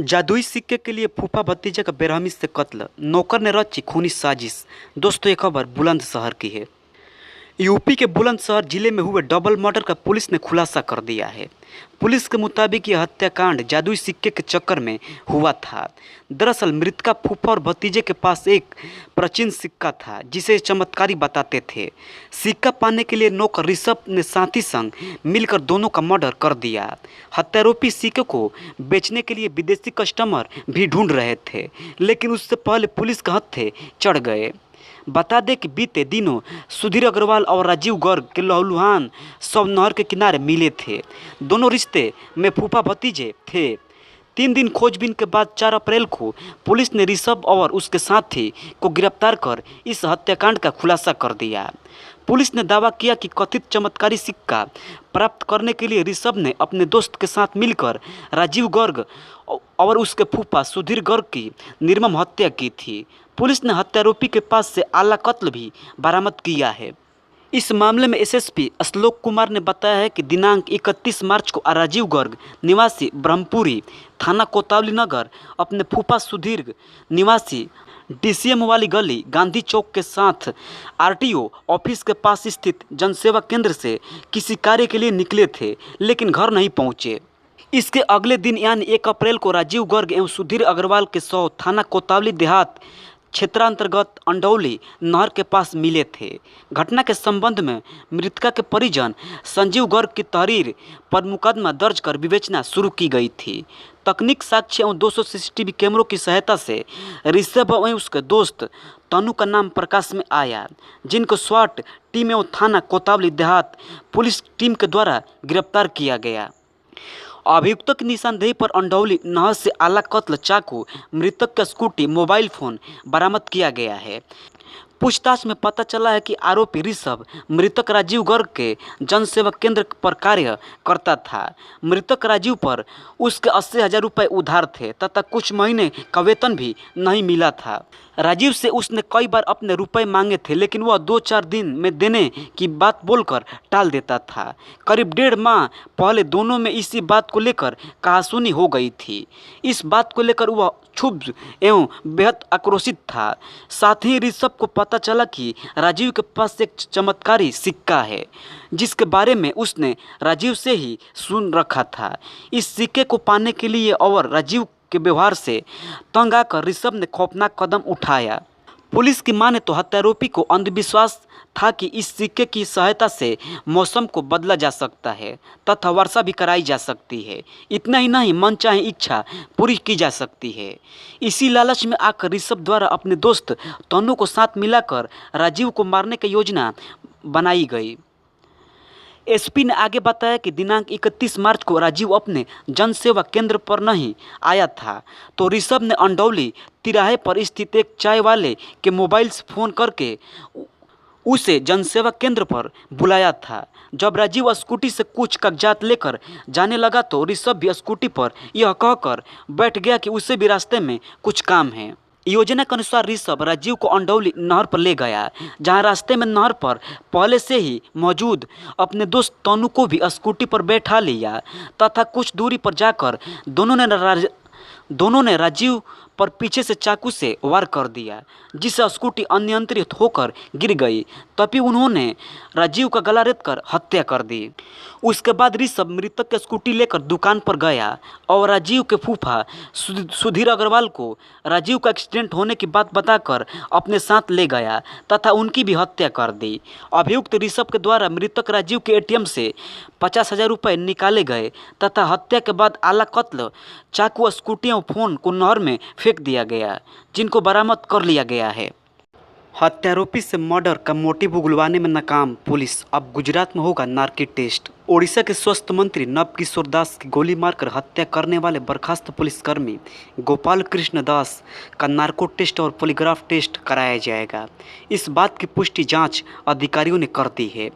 जादुई सिक्के के लिए फूफा भतीजे का बेरहमी से कत्ल, नौकर ने रची खूनी साजिश। दोस्तों, ये खबर बुलंदशहर की है। यूपी के बुलंदशहर जिले में हुए डबल मर्डर का पुलिस ने खुलासा कर दिया है। पुलिस के मुताबिक यह हत्याकांड जादुई सिक्के के चक्कर में हुआ था। दरअसल मृतका फूफा और भतीजे के पास एक प्राचीन सिक्का था जिसे चमत्कारी बताते थे। सिक्का पाने के लिए नौकर ऋषभ ने साथी संग मिलकर दोनों का मर्डर कर दिया। हत्यारोपी सिक्के को बेचने के लिए विदेशी कस्टमर भी ढूंढ रहे थे, लेकिन उससे पहले पुलिस के हत्थे चढ़ गए। बता दें कि बीते दिनों सुधीर अग्रवाल और राजीव गर्ग के लहूलुहान शव नहर के किनारे मिले थे। दोनों रिश्ते में फूफा भतीजे थे। 3 दिन खोजबीन के बाद 4 अप्रैल को पुलिस ने ऋषभ और उसके साथी को गिरफ्तार कर इस हत्याकांड का खुलासा कर दिया। पुलिस ने दावा किया कि कथित चमत्कारी सिक्का प्राप्त करने के लिए ऋषभ ने अपने दोस्त के साथ मिलकर राजीव गर्ग और उसके फूफा सुधीर गर्ग की निर्मम हत्या की थी। पुलिस ने हत्यारोपी के पास से आला कत्ल भी बरामद किया है। इस मामले में एसएसपी आलोक कुमार ने बताया है कि दिनांक 31 मार्च को राजीव गर्ग निवासी ब्रह्मपुरी थाना कोतवाली नगर अपने फूफा सुधीर निवासी डीसीएम वाली गली गांधी चौक के साथ आरटीओ ऑफिस के पास स्थित जनसेवा केंद्र से किसी कार्य के लिए निकले थे, लेकिन घर नहीं पहुंचे। इसके अगले दिन यानी 1 अप्रैल को राजीव गर्ग एवं सुधीर अग्रवाल के शव थाना कोतवाली देहात क्षेत्रांतर्गत अंडौली नहर के पास मिले थे। घटना के संबंध में मृतका के परिजन संजीव गर्ग की तहरीर पर मुकदमा दर्ज कर विवेचना शुरू की गई थी। तकनीक, साक्ष्य एवं 200 सीसीटीवी कैमरों की सहायता से ऋषभ एवं उसके दोस्त तनु का नाम प्रकाश में आया, जिनको स्वाट टीम एवं थाना कोतवाली देहात पुलिस टीम के द्वारा गिरफ्तार किया गया। अभियुक्तों की निशानदेही पर अंडौली नहर से आला कत्ल चाकू, मृतक का स्कूटी, मोबाइल फोन बरामद किया गया है। पूछताछ में पता चला है कि आरोपी ऋषभ मृतक राजीव गर्ग के जनसेवा केंद्र पर कार्य करता था। मृतक राजीव पर उसके 80,000 रुपये उधार थे तथा कुछ महीने का वेतन भी नहीं मिला था। राजीव से उसने कई बार अपने रुपए मांगे थे, लेकिन वह 2-4 दिन में देने की बात बोलकर टाल देता था। करीब 1.5 माह पहले दोनों में इसी बात को लेकर कहासुनी हो गई थी। इस बात को लेकर वह क्षुब्ध एवं बेहद आक्रोशित था। साथ ही ऋषभ को पता चला कि राजीव के पास एक चमत्कारी सिक्का है, जिसके बारे में उसने राजीव से ही सुन रखा था। इस सिक्के को पाने के लिए और राजीव के व्यवहार से तंग आकर ऋषभ ने खौफनाक कदम उठाया। पुलिस की माने तो हत्यारोपी को अंधविश्वास था कि इस सिक्के की सहायता से मौसम को बदला जा सकता है तथा वर्षा भी कराई जा सकती है। इतना ही नहीं, मन चाहे इच्छा पूरी की जा सकती है। इसी लालच में आकर ऋषभ द्वारा अपने दोस्त तनु को साथ मिलाकर राजीव को मारने की योजना बनाई गई। एसपी ने आगे बताया कि दिनांक 31 मार्च को राजीव अपने जनसेवा केंद्र पर नहीं आया था, तो ऋषभ ने अंडौली तिराहे पर स्थित एक चाय वाले के मोबाइल से फ़ोन करके उसे जनसेवा केंद्र पर बुलाया था। जब राजीव स्कूटी से कुछ कागजात लेकर जाने लगा तो ऋषभ भी स्कूटी पर यह कहकर बैठ गया कि उसे भी रास्ते में कुछ काम है। योजना के अनुसार ऋषभ राजीव को अंडौली नहर पर ले गया, जहां रास्ते में नहर पर पहले से ही मौजूद अपने दोस्त तनु को भी स्कूटी पर बैठा लिया तथा कुछ दूरी पर जाकर दोनों ने राजीव पर पीछे से चाकू से वार कर दिया, जिससे स्कूटी अनियंत्रित होकर गिर गई। तभी उन्होंने राजीव का गला रेत कर हत्या कर दी। उसके बाद ऋषभ मृतक की स्कूटी लेकर दुकान पर गया और राजीव के फूफा सुधीर अग्रवाल को राजीव का एक्सीडेंट होने की बात बताकर अपने साथ ले गया तथा उनकी भी हत्या कर दी। अभियुक्त ऋषभ के द्वारा मृतक राजीव के एटीएम से 50,000 रुपये निकाले गए तथा हत्या के बाद आला कत्ल चाकू, स्कूटी और फोन को नहर में फेंक दिया गया, जिनको बरामद कर लिया गया है। हत्यारोपी से मर्डर का मोटिव उगलवाने में नाकाम पुलिस, अब गुजरात में होगा नार्को टेस्ट। ओडिशा के स्वास्थ्य मंत्री नव किशोर दास की गोली मारकर हत्या करने वाले बर्खास्त पुलिसकर्मी गोपाल कृष्ण दास का नार्को टेस्ट और पॉलीग्राफ टेस्ट कराया जाएगा। इस बात की पुष्टि जांच अधिकारियों ने कर दी है।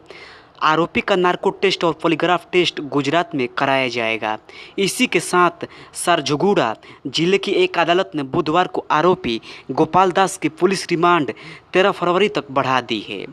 आरोपी का नार्को टेस्ट और पॉलीग्राफ टेस्ट गुजरात में कराया जाएगा। इसी के साथ सरझुगुड़ा जिले की एक अदालत ने बुधवार को आरोपी गोपाल दास की पुलिस रिमांड 13 फरवरी तक बढ़ा दी है।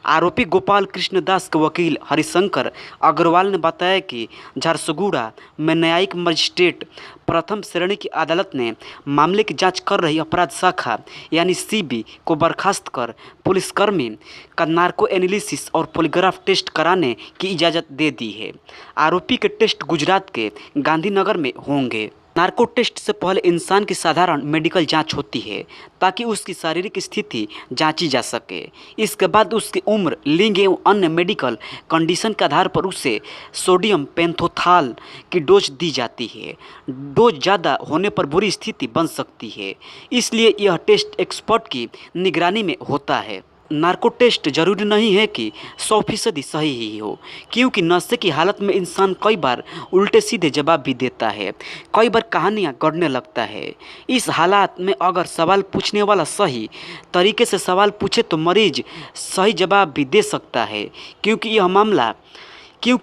आरोपी गोपाल कृष्ण दास के वकील हरिशंकर अग्रवाल ने बताया कि झारसुगुड़ा में न्यायिक मजिस्ट्रेट प्रथम श्रेणी की अदालत ने मामले की जांच कर रही अपराध शाखा यानी सीबी को बर्खास्त कर पुलिसकर्मी का नार्को एनालिसिस और पॉलीग्राफ टेस्ट कराने की इजाज़त दे दी है। आरोपी के टेस्ट गुजरात के गांधीनगर में होंगे। नार्को टेस्ट से पहले इंसान की साधारण मेडिकल जांच होती है ताकि उसकी शारीरिक स्थिति जांची जा सके। इसके बाद उसकी उम्र, लिंग एवं अन्य मेडिकल कंडीशन के आधार पर उसे सोडियम पेंथोथाल की डोज दी जाती है। डोज ज़्यादा होने पर बुरी स्थिति बन सकती है, इसलिए यह टेस्ट एक्सपर्ट की निगरानी में होता है। नार्को टेस्ट जरूरी नहीं है कि 100% सही ही हो, क्योंकि नशे की हालत में इंसान कई बार उल्टे सीधे जवाब भी देता है, कई बार कहानियाँ गढ़ने लगता है। इस हालात में अगर सवाल पूछने वाला सही तरीके से सवाल पूछे तो मरीज सही जवाब भी दे सकता है, क्योंकि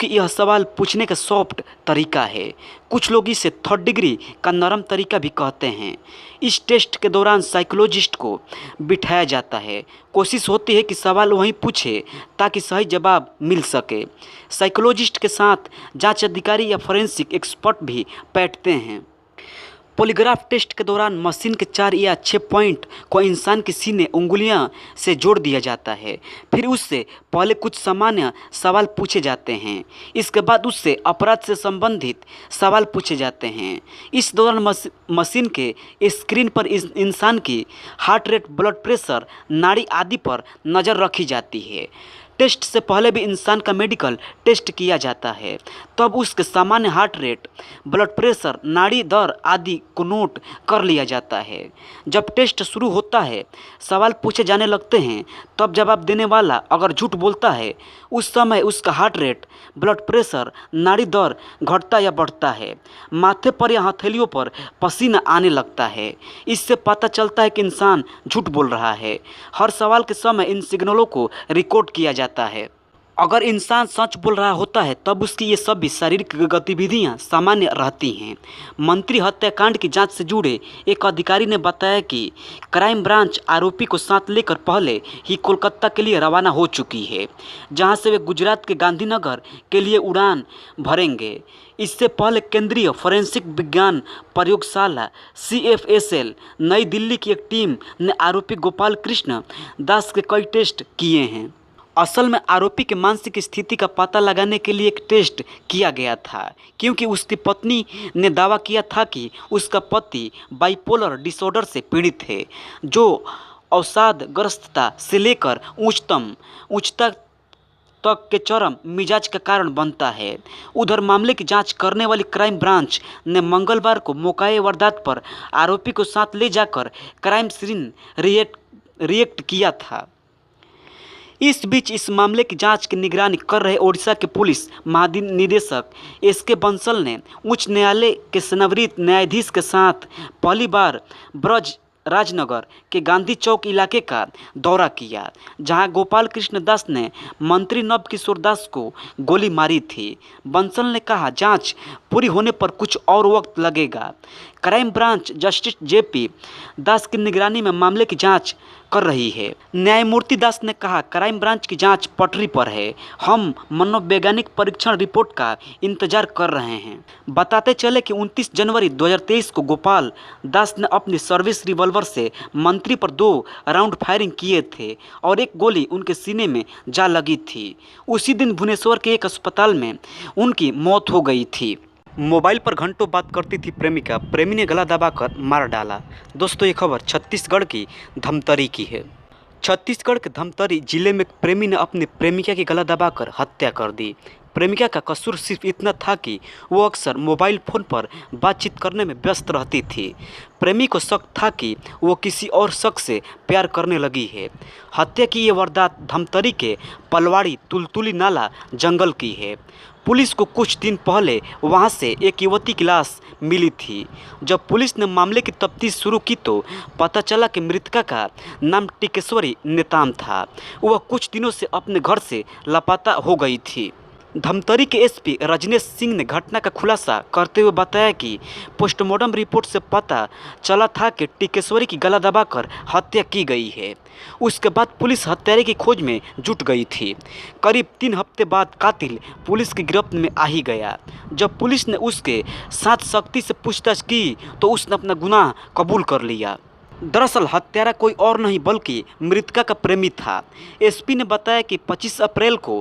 यह सवाल पूछने का सॉफ्ट तरीका है। कुछ लोग इसे थर्ड डिग्री का नरम तरीका भी कहते हैं। इस टेस्ट के दौरान साइकोलॉजिस्ट को बिठाया जाता है। कोशिश होती है कि सवाल वहीं पूछे ताकि सही जवाब मिल सके। साइकोलॉजिस्ट के साथ जांच अधिकारी या फोरेंसिक एक्सपर्ट भी बैठते हैं। पॉलीग्राफ टेस्ट के दौरान मशीन के 4 या 6 पॉइंट को इंसान की सीने उंगलियां से जोड़ दिया जाता है। फिर उससे पहले कुछ सामान्य सवाल पूछे जाते हैं। इसके बाद उससे अपराध से संबंधित सवाल पूछे जाते हैं। इस दौरान मशीन के स्क्रीन पर इंसान की हार्ट रेट, ब्लड प्रेशर, नाड़ी आदि पर नज़र रखी जाती है। टेस्ट से पहले भी इंसान का मेडिकल टेस्ट किया जाता है, तब उसके सामान्य हार्ट रेट, ब्लड प्रेशर, नाड़ी दर आदि को नोट कर लिया जाता है। जब टेस्ट शुरू होता है, सवाल पूछे जाने लगते हैं, तब जवाब देने वाला अगर झूठ बोलता है, उस समय उसका हार्ट रेट, ब्लड प्रेशर, नाड़ी दर घटता या बढ़ता है। माथे पर या हथेलियों पर पसीना आने लगता है। इससे पता चलता है कि इंसान झूठ बोल रहा है। हर सवाल के समय इन सिग्नलों को रिकॉर्ड किया जाता है। अगर इंसान सच बोल रहा होता है तब उसकी ये सभी शारीरिक गतिविधियां सामान्य रहती हैं। मंत्री हत्याकांड की जांच से जुड़े एक अधिकारी ने बताया कि क्राइम ब्रांच आरोपी को साथ लेकर पहले ही कोलकाता के लिए रवाना हो चुकी है, जहां से वे गुजरात के गांधीनगर के लिए उड़ान भरेंगे। इससे पहले केंद्रीय फोरेंसिक विज्ञान प्रयोगशाला CFSL नई दिल्ली की एक टीम ने आरोपी गोपाल कृष्ण दास के कई टेस्ट किए हैं। असल में आरोपी के मानसिक स्थिति का पता लगाने के लिए एक टेस्ट किया गया था, क्योंकि उसकी पत्नी ने दावा किया था कि उसका पति बाइपोलर डिसऑर्डर से पीड़ित है, जो अवसादग्रस्तता से लेकर उच्चता तक के चरम मिजाज का कारण बनता है। उधर मामले की जांच करने वाली क्राइम ब्रांच ने मंगलवार को मौके वारदात पर आरोपी को साथ ले जाकर क्राइम सीन रिएक्ट किया था। इस बीच इस मामले की जांच की निगरानी कर रहे ओडिशा के पुलिस महानिदेशक SK बंसल ने उच्च न्यायालय के सेवानिवृत्त न्यायाधीश के साथ पहली बार ब्रज राजनगर के गांधी चौक इलाके का दौरा किया, जहां गोपाल कृष्ण दास ने मंत्री नव किशोर दास को गोली मारी थी। बंसल ने कहा, जांच पूरी होने पर कुछ और वक्त लगेगा। क्राइम ब्रांच जस्टिस JP दास की निगरानी में मामले की जांच कर रही है। न्यायमूर्ति दास ने कहा, क्राइम ब्रांच की जांच पटरी पर है। हम मनोवैज्ञानिक परीक्षण रिपोर्ट का इंतजार कर रहे हैं। बताते चले कि 29 जनवरी 2023 को गोपाल दास ने अपनी सर्विस रिवॉल्वर से मंत्री पर 2 राउंड फायरिंग किए थे और एक गोली उनके सीने में जा लगी थी। उसी दिन भुवनेश्वर के एक अस्पताल में उनकी मौत हो गई थी। मोबाइल पर घंटों बात करती थी प्रेमिका, प्रेमी ने गला दबाकर मार डाला। दोस्तों, ये खबर छत्तीसगढ़ की धमतरी की है। छत्तीसगढ़ के धमतरी जिले में प्रेमी ने अपनी प्रेमिका की गला दबाकर हत्या कर दी। प्रेमिका का कसूर सिर्फ इतना था कि वो अक्सर मोबाइल फ़ोन पर बातचीत करने में व्यस्त रहती थी। प्रेमी को शक था कि वो किसी और शख्स से प्यार करने लगी है। हत्या की ये वारदात धमतरी के पलवाड़ी तुलतुली नाला जंगल की है। पुलिस को कुछ दिन पहले वहां से एक युवती की लाश मिली थी। जब पुलिस ने मामले की तफ्तीश शुरू की तो पता चला कि मृतका का नाम टिकेश्वरी नेताम था। वह कुछ दिनों से अपने घर से लापता हो गई थी। धमतरी के एसपी रजनीश सिंह ने घटना का खुलासा करते हुए बताया कि पोस्टमार्टम रिपोर्ट से पता चला था कि टिकेश्वरी की गला दबाकर हत्या की गई है। उसके बाद पुलिस हत्यारे की खोज में जुट गई थी। करीब 3 हफ्ते बाद कातिल पुलिस की गिरफ्त में आ ही गया। जब पुलिस ने उसके साथ सख्ती से पूछताछ की तो उसने अपना गुनाह कबूल कर लिया। दरअसल हत्यारा कोई और नहीं बल्कि मृतका का प्रेमी था। एसपी ने बताया कि 25 अप्रैल को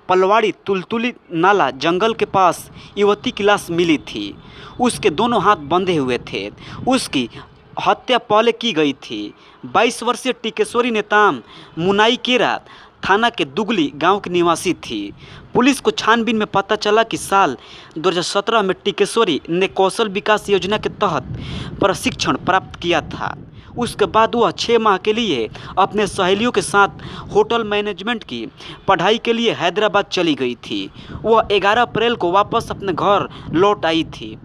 पलवाड़ी तुलतुली नाला जंगल के पास युवती की लाश मिली थी। उसके दोनों हाथ बंधे हुए थे। उसकी हत्या पहले की गई थी। 22 वर्षीय टिकेश्वरी नेताम मुनाईकेरा थाना के दुगली गांव की निवासी थी। पुलिस को छानबीन में पता चला कि साल 2017 में टिकेश्वरी ने कौशल विकास योजना के तहत प्रशिक्षण प्राप्त किया था। उसके बाद वह 6 माह के लिए अपने सहेलियों के साथ होटल मैनेजमेंट की पढ़ाई के लिए हैदराबाद चली गई थी। वह 11 अप्रैल को वापस अपने घर लौट आई थी।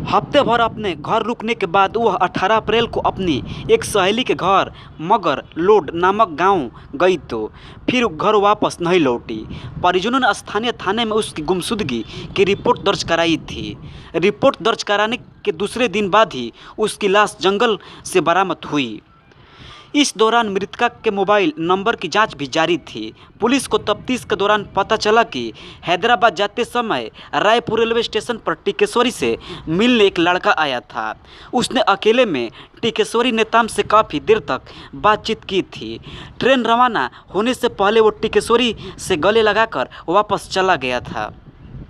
हफ्ते भर अपने घर रुकने के बाद वह 18 अप्रैल को अपनी एक सहेली के घर मगर लोड नामक गांव गई तो फिर घर वापस नहीं लौटी। परिजनों ने स्थानीय थाने में उसकी गुमशुदगी की रिपोर्ट दर्ज कराई थी। रिपोर्ट दर्ज कराने के दूसरे दिन बाद ही उसकी लाश जंगल से बरामद हुई। इस दौरान मृतका के मोबाइल नंबर की जांच भी जारी थी। पुलिस को तफ्तीश के दौरान पता चला कि हैदराबाद जाते समय रायपुर रेलवे स्टेशन पर टिकेश्वरी से मिलने एक लड़का आया था। उसने अकेले में टिकेश्वरी नेताम से काफ़ी देर तक बातचीत की थी। ट्रेन रवाना होने से पहले वो टिकेश्वरी से गले लगाकर वापस चला गया था।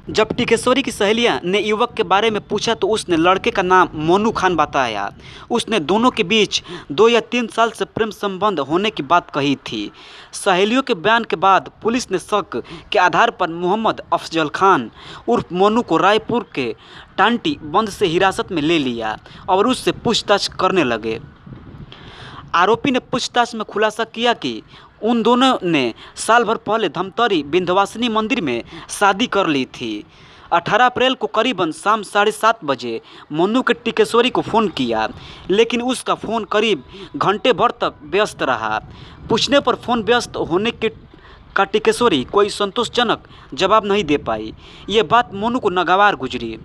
जब टिकेश्वरी की सहेलियां ने युवक के बारे में पूछा तो उसने लड़के का नाम मोनू खान बताया। उसने दोनों के बीच 2 या 3 साल से प्रेम संबंध होने की बात कही थी। सहेलियों के बयान के बाद पुलिस ने शक के आधार पर मोहम्मद अफजल खान उर्फ मोनू को रायपुर के टांटी बंद से हिरासत में ले लिया और उससे पूछताछ करने लगे। आरोपी ने पूछताछ में खुलासा किया कि उन दोनों ने साल भर पहले धमतरी विंध्यवासिनी मंदिर में शादी कर ली थी। 18 अप्रैल को करीबन शाम 7:30 बजे मोनू के टिकेश्वरी को फ़ोन किया, लेकिन उसका फ़ोन करीब घंटे भर तक व्यस्त रहा। पूछने पर फ़ोन व्यस्त होने के का टिकेश्वरी कोई संतोषजनक जवाब नहीं दे पाई। ये बात मोनू को नागवार गुजरी।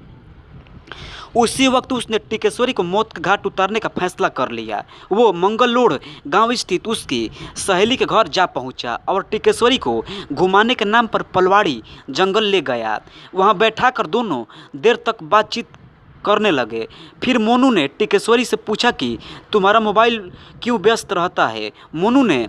उसी वक्त उसने टिकेश्वरी को मौत के घाट उतारने का फैसला कर लिया। वो मंगलोड़ गांव स्थित उसकी सहेली के घर जा पहुंचा और टिकेश्वरी को घुमाने के नाम पर पलवाड़ी जंगल ले गया। वहां बैठाकर दोनों देर तक बातचीत करने लगे। फिर मोनू ने टिकेश्वरी से पूछा कि तुम्हारा मोबाइल क्यों व्यस्त रहता है। मोनू ने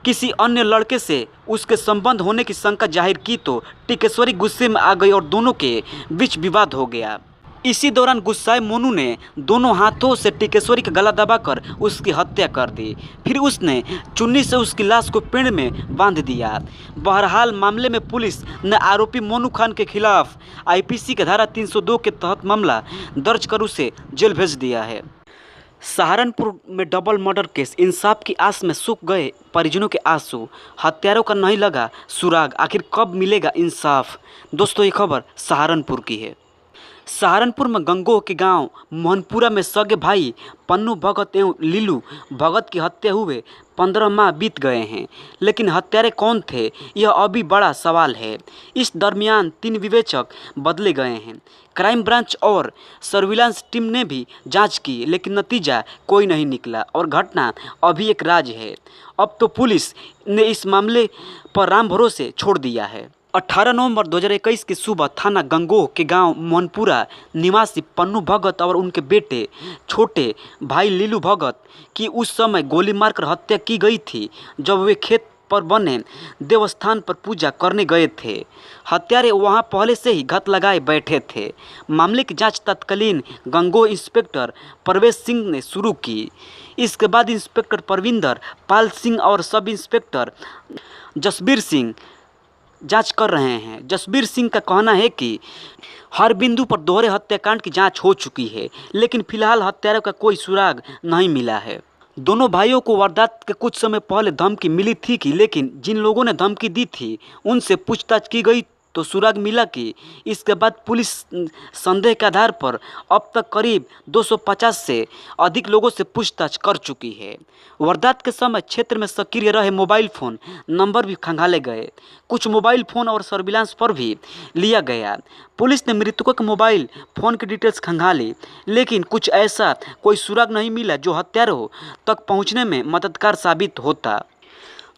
किसी अन्य लड़के से उसके संबंध होने की शंका जाहिर की तो टिकेश्वरी गुस्से में आ गई और दोनों के बीच विवाद हो गया। इसी दौरान गुस्साए मोनू ने दोनों हाथों से टिकेश्वरी का गला दबाकर उसकी हत्या कर दी। फिर उसने चुन्नी से उसकी लाश को पेड़ में बांध दिया। बहरहाल मामले में पुलिस ने आरोपी मोनू खान के खिलाफ आईपीसी के धारा 302 के तहत मामला दर्ज कर उसे जेल भेज दिया है। सहारनपुर में डबल मर्डर केस, इंसाफ की आस में सूख गए परिजनों के आंसू। हत्यारों का नहीं लगा सुराग, आखिर कब मिलेगा इंसाफ। दोस्तों ये खबर सहारनपुर की है। सहारनपुर में गंगोह के गांव मोहनपुरा में सगे भाई पन्नू भगत एवं लीलू भगत की हत्या हुए 15 माह बीत गए हैं, लेकिन हत्यारे कौन थे यह अभी बड़ा सवाल है। इस दरमियान 3 विवेचक बदले गए हैं। क्राइम ब्रांच और सर्विलांस टीम ने भी जांच की, लेकिन नतीजा कोई नहीं निकला और घटना अभी एक राज है। अब तो पुलिस ने इस मामले पर राम भरोसे छोड़ दिया है। 18 नवंबर 2021 की सुबह थाना गंगोह के गांव मोहनपुरा निवासी पन्नू भगत और उनके बेटे छोटे भाई लीलू भगत की उस समय गोली मारकर हत्या की गई थी जब वे खेत पर बने देवस्थान पर पूजा करने गए थे। हत्यारे वहां पहले से ही घात लगाए बैठे थे। मामले की जांच तत्कालीन गंगोह इंस्पेक्टर परवेश सिंह ने शुरू की। इसके बाद इंस्पेक्टर परविंदर पाल सिंह और सब इंस्पेक्टर जसबीर सिंह जांच कर रहे हैं। जसबीर सिंह का कहना है कि हर बिंदु पर दोहरे हत्याकांड की जांच हो चुकी है, लेकिन फिलहाल हत्यारों का कोई सुराग नहीं मिला है। दोनों भाइयों को वारदात के कुछ समय पहले धमकी मिली थी कि लेकिन जिन लोगों ने धमकी दी थी उनसे पूछताछ की गई तो सुराग मिला कि इसके बाद पुलिस संदेह के आधार पर अब तक करीब 250 से अधिक लोगों से पूछताछ कर चुकी है। वारदात के समय क्षेत्र में सक्रिय रहे मोबाइल फ़ोन नंबर भी खंगाले गए। कुछ मोबाइल फ़ोन और सर्विलांस पर भी लिया गया। पुलिस ने मृतकों के मोबाइल फ़ोन की डिटेल्स खंगाली, लेकिन कुछ ऐसा कोई सुराग नहीं मिला जो हत्यारों तक पहुंचने में मददगार साबित होता।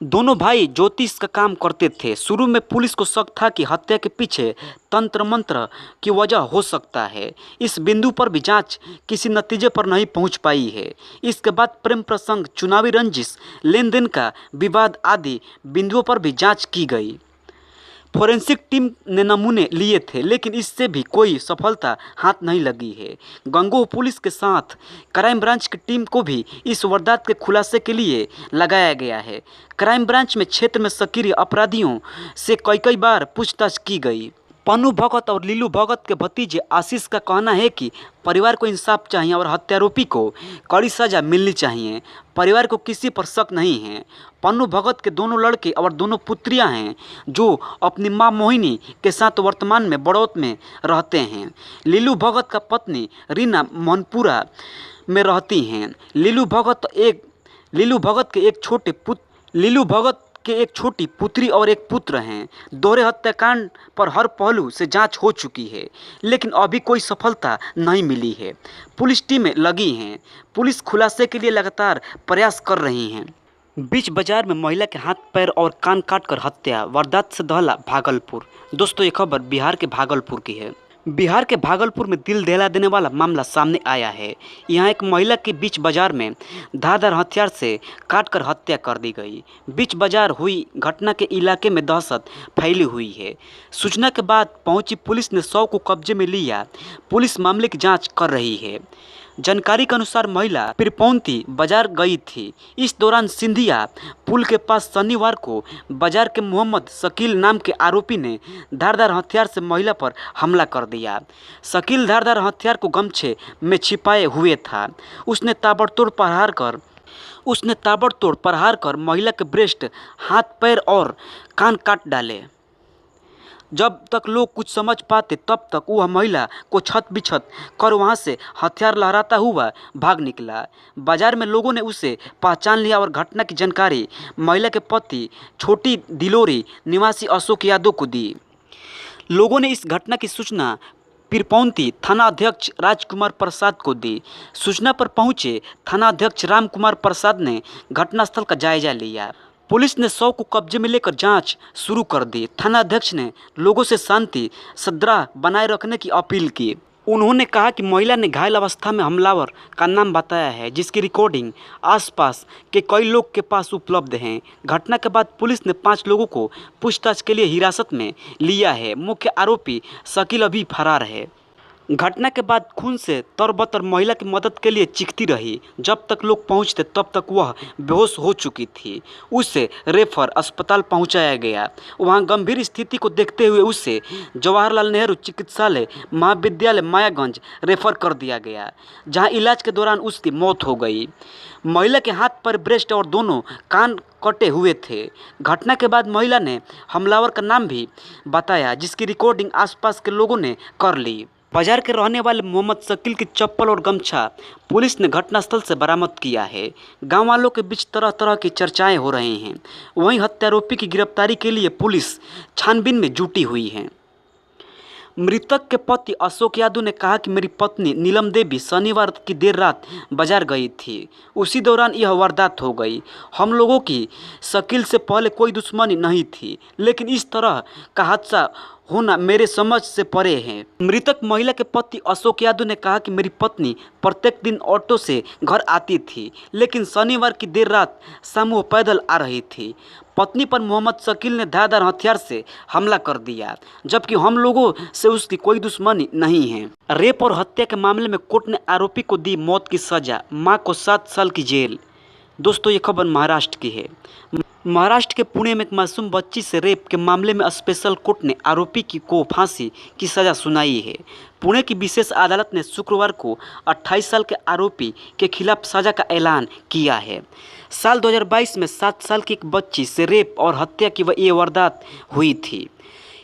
दोनों भाई ज्योतिष का काम करते थे। शुरू में पुलिस को शक था कि हत्या के पीछे तंत्र मंत्र की वजह हो सकता है। इस बिंदु पर भी जांच किसी नतीजे पर नहीं पहुंच पाई है। इसके बाद प्रेम प्रसंग, चुनावी रंजिश, लेन देन का विवाद आदि बिंदुओं पर भी जांच की गई। फोरेंसिक टीम ने नमूने लिए थे, लेकिन इससे भी कोई सफलता हाथ नहीं लगी है। गंगोह पुलिस के साथ क्राइम ब्रांच की टीम को भी इस वारदात के खुलासे के लिए लगाया गया है। क्राइम ब्रांच में क्षेत्र में सक्रिय अपराधियों से कई बार पूछताछ की गई। पन्नू भगत और लीलू भगत के भतीजे आशीष का कहना है कि परिवार को इंसाफ चाहिए और हत्यारोपी को कड़ी सजा मिलनी चाहिए। परिवार को किसी पर शक नहीं है। पन्नू भगत के दोनों लड़के और दोनों पुत्रियां हैं जो अपनी मां मोहिनी के साथ वर्तमान में बड़ौत में रहते हैं। लीलू भगत का पत्नी रीना मोहनपुरा में रहती हैं। लीलू भगत के एक छोटी पुत्री और एक पुत्र हैं। दोहरे हत्याकांड पर हर पहलू से जांच हो चुकी है, लेकिन अभी कोई सफलता नहीं मिली है। पुलिस टीमें लगी हैं। पुलिस खुलासे के लिए लगातार प्रयास कर रही हैं। बीच बाजार में महिला के हाथ पैर और कान काटकर हत्या, वारदात से दहला भागलपुर। दोस्तों, ये खबर बिहार के भागलपुर की है। बिहार के भागलपुर में दिल दहला देने वाला मामला सामने आया है। यहाँ एक महिला के बीच बाजार में धारदार हथियार से काटकर हत्या कर दी गई। बीच बाजार हुई घटना के इलाके में दहशत फैली हुई है। सूचना के बाद पहुंची पुलिस ने शव को कब्जे में लिया। पुलिस मामले की जांच कर रही है। जानकारी के अनुसार महिला पिरपौंती बाजार गई थी। इस दौरान सिंधिया पुल के पास शनिवार को बाजार के मोहम्मद शकील नाम के आरोपी ने धारदार हथियार से महिला पर हमला कर दिया। शकील धारदार हथियार को गमछे में छिपाए हुए था। उसने ताबड़तोड़ प्रहार कर महिला के ब्रेस्ट, हाथ, पैर और कान काट डाले। जब तक लोग कुछ समझ पाते तब तक वह महिला को छत बिछत कर वहां से हथियार लहराता हुआ भाग निकला। बाजार में लोगों ने उसे पहचान लिया और घटना की जानकारी महिला के पति छोटी दिलोरी निवासी अशोक यादव को दी। लोगों ने इस घटना की सूचना पिरपौंती थाना अध्यक्ष राजकुमार प्रसाद को दी। सूचना पर पहुंचे थाना अध्यक्ष रामकुमार प्रसाद ने घटनास्थल का जायजा लिया। पुलिस ने शव को कब्जे में लेकर जांच शुरू कर दी। थाना अध्यक्ष ने लोगों से शांति सद्भाव बनाए रखने की अपील की। उन्होंने कहा कि महिला ने घायल अवस्था में हमलावर का नाम बताया है, जिसकी रिकॉर्डिंग आसपास के कई लोग के पास उपलब्ध है। घटना के बाद पुलिस ने 5 लोगों को पूछताछ के लिए हिरासत में लिया है। मुख्य आरोपी शकील अभी फरार है। घटना के बाद खून से तरबतर महिला की मदद के लिए चीखती रही। जब तक लोग पहुंचते तब तक वह बेहोश हो चुकी थी। उसे रेफर अस्पताल पहुंचाया गया। वहां गंभीर स्थिति को देखते हुए उसे जवाहरलाल नेहरू चिकित्सालय महाविद्यालय मायागंज रेफर कर दिया गया, जहां इलाज के दौरान उसकी मौत हो गई। महिला के हाथ पर ब्रेस्ट और दोनों कान कटे हुए थे। घटना के बाद महिला ने हमलावर का नाम भी बताया, जिसकी रिकॉर्डिंग आसपास के लोगों ने कर ली। बाजार के रहने वाले मोहम्मद शकील की चप्पल और गमछा पुलिस ने घटनास्थल से बरामद किया है। गांव वालों के बीच तरह तरह की चर्चाएं हो रही हैं। वहीं हत्यारोपी की गिरफ्तारी के लिए पुलिस छानबीन में जुटी हुई है। मृतक के पति अशोक यादव ने कहा कि मेरी पत्नी नीलम देवी शनिवार की देर रात बाजार गई थी। उसी दौरान यह वारदात हो गई। हम लोगों की शकील से पहले कोई दुश्मनी नहीं थी, लेकिन इस तरह का हादसा होना मेरे समझ से परे है। मृतक महिला के पति अशोक यादव ने कहा कि मेरी पत्नी प्रत्येक दिन ऑटो से घर आती थी, लेकिन शनिवार की देर रात शाम वो पैदल आ रही थी। पत्नी पर मोहम्मद शकील ने धारदार हथियार से हमला कर दिया, जबकि हम लोगों से उसकी कोई दुश्मनी नहीं है। रेप और हत्या के मामले में कोर्ट ने आरोपी को दी मौत की सजा, मां को 7 साल की जेल। दोस्तों, ये खबर महाराष्ट्र की है। महाराष्ट्र के पुणे में एक मासूम बच्ची से रेप के मामले में स्पेशल कोर्ट ने आरोपी को फांसी की सजा सुनाई है। पुणे की विशेष अदालत ने शुक्रवार को 28 साल के आरोपी के खिलाफ सजा का ऐलान किया है। साल 2022 में 7 साल की एक बच्ची से रेप और हत्या की ये वारदात हुई थी।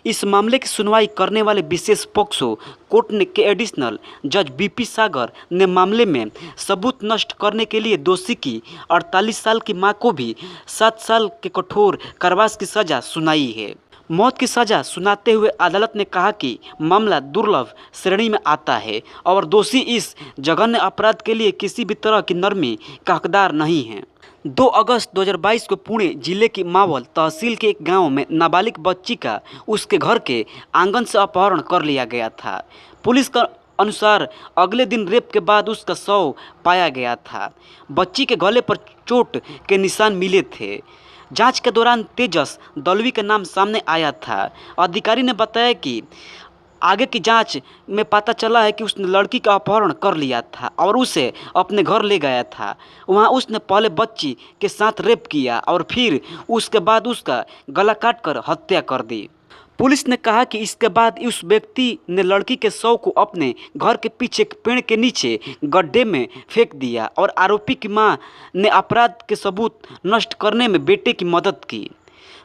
इस मामले की सुनवाई करने वाले विशेष पॉक्सो कोर्ट ने के एडिशनल जज बीपी सागर ने मामले में सबूत नष्ट करने के लिए दोषी की 48 साल की मां को भी 7 साल के कठोर कारावास की सजा सुनाई है। मौत की सजा सुनाते हुए अदालत ने कहा कि मामला दुर्लभ श्रेणी में आता है और दोषी इस जघन्य अपराध के लिए किसी भी तरह की नरमी का हकदार नहीं है। 2 अगस्त 2022 को पुणे जिले की मावल तहसील के एक गांव में नाबालिग बच्ची का उसके घर के आंगन से अपहरण कर लिया गया था। पुलिस का अनुसार अगले दिन रेप के बाद उसका शव पाया गया था। बच्ची के गले पर चोट के निशान मिले थे। जांच के दौरान तेजस दलवी का नाम सामने आया था। अधिकारी ने बताया कि आगे की जांच में पता चला है कि उसने लड़की का अपहरण कर लिया था और उसे अपने घर ले गया था। वहां उसने पहले बच्ची के साथ रेप किया और फिर उसके बाद उसका गला काटकर हत्या कर दी। पुलिस ने कहा कि इसके बाद उस व्यक्ति ने लड़की के शव को अपने घर के पीछे एक पेड़ के नीचे गड्ढे में फेंक दिया और आरोपी की मां ने अपराध के सबूत नष्ट करने में बेटे की मदद की।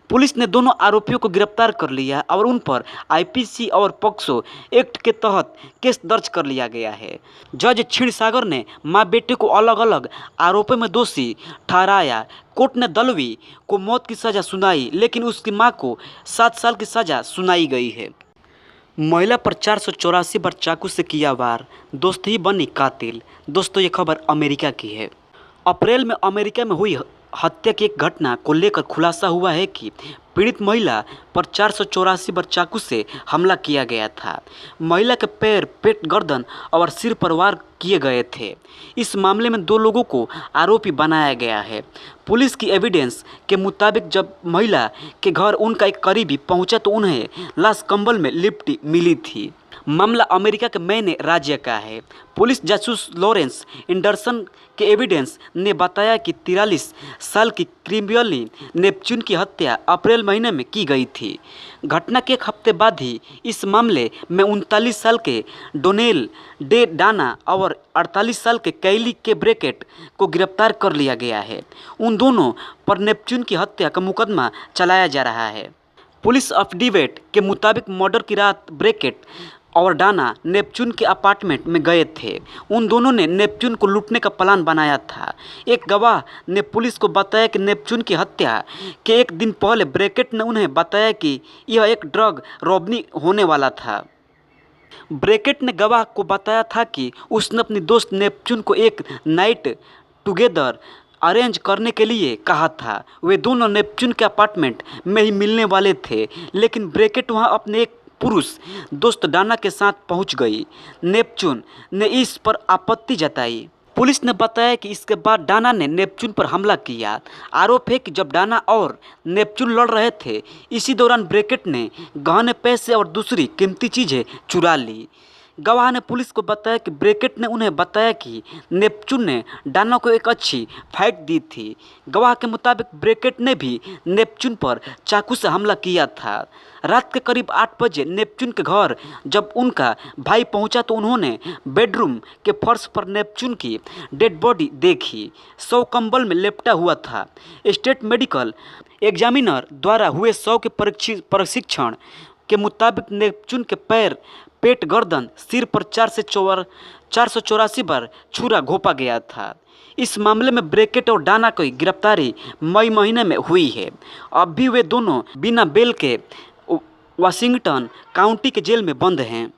पुलिस ने दोनों आरोपियों को गिरफ्तार कर लिया और उन पर आईपीसी और पॉक्सो एक्ट के तहत केस दर्ज कर लिया गया है। जज क्षीरसागर ने मां बेटे को अलग अलग आरोपों में दोषी ठहराया। कोर्ट ने दलवी को मौत की सज़ा सुनाई, लेकिन उसकी मां को 7 साल की सज़ा सुनाई गई है। महिला पर 484 बार चाकू से किया वार, दोस्त ही बनी कातिल। दोस्तों, ये खबर अमेरिका की है। अप्रैल में अमेरिका में हुई हत्या की एक घटना को लेकर खुलासा हुआ है कि पीड़ित महिला पर 484 बार चाकू से हमला किया गया था। महिला के पैर, पेट, गर्दन और सिर पर वार किए गए थे। इस मामले में 2 लोगों को आरोपी बनाया गया है। पुलिस की एविडेंस के मुताबिक जब महिला के घर उनका एक करीबी पहुंचा तो उन्हें लाश कंबल में लिपटी मिली थी। मामला अमेरिका के मैन राज्य का है। पुलिस जासूस लॉरेंस एंडरसन के एविडेंस ने बताया कि 43 साल की क्रिमियली नेपच्यून की हत्या अप्रैल महीने में की गई थी। घटना के एक हफ्ते बाद ही इस मामले में 39 साल के डोनेल डे डाना और 48 साल के कैली के ब्रैकेट को गिरफ्तार कर लिया गया है। उन दोनों पर नेपच्यून की हत्या का मुकदमा चलाया जा रहा है। पुलिस अफिडेविट के मुताबिक मर्डर की रात ब्रैकेट और डाना नेपच्यून के अपार्टमेंट में गए थे। उन दोनों ने नेपच्यून को लूटने का प्लान बनाया था। एक गवाह ने पुलिस को बताया कि नेपच्यून की हत्या के एक दिन पहले ब्रैकेट ने उन्हें बताया कि यह एक ड्रग रॉबरी होने वाला था। ब्रैकेट ने गवाह को बताया था कि उसने अपनी दोस्त नेपच्यून को एक नाइट टुगेदर अरेंज करने के लिए कहा था। वे दोनों नेपच्यून के अपार्टमेंट में ही मिलने वाले थे, लेकिन ब्रैकेट वहां अपने एक पुरुष दोस्त डाना के साथ पहुंच गई। नेपच्यून ने इस पर आपत्ति जताई। पुलिस ने बताया कि इसके बाद डाना ने नेपच्यून पर हमला किया। आरोप है कि जब डाना और नेपच्यून लड़ रहे थे, इसी दौरान ब्रैकेट ने गहने, पैसे और दूसरी कीमती चीज़ें चुरा ली। गवाह ने पुलिस को बताया कि ब्रैकेट ने उन्हें बताया कि नेपच्यून ने डाना को एक अच्छी फाइट दी थी। गवाह के मुताबिक ब्रैकेट ने भी नेपच्यून पर चाकू से हमला किया था। रात के करीब 8 बजे नेपच्यून के घर जब उनका भाई पहुंचा तो उन्होंने बेडरूम के फर्श पर नेपच्यून की डेड बॉडी देखी। शव कंबल में लेपटा हुआ था। स्टेट मेडिकल एग्जामिनर द्वारा हुए शव के परीक्षण के मुताबिक नेपच्यून के पैर, पेट, गर्दन, सिर पर 484 बार छुरा घोंपा गया था। इस मामले में ब्रैकेट और डाना की गिरफ्तारी मई महीने में हुई है। अब भी वे दोनों बिना बेल के वाशिंगटन काउंटी के जेल में बंद हैं।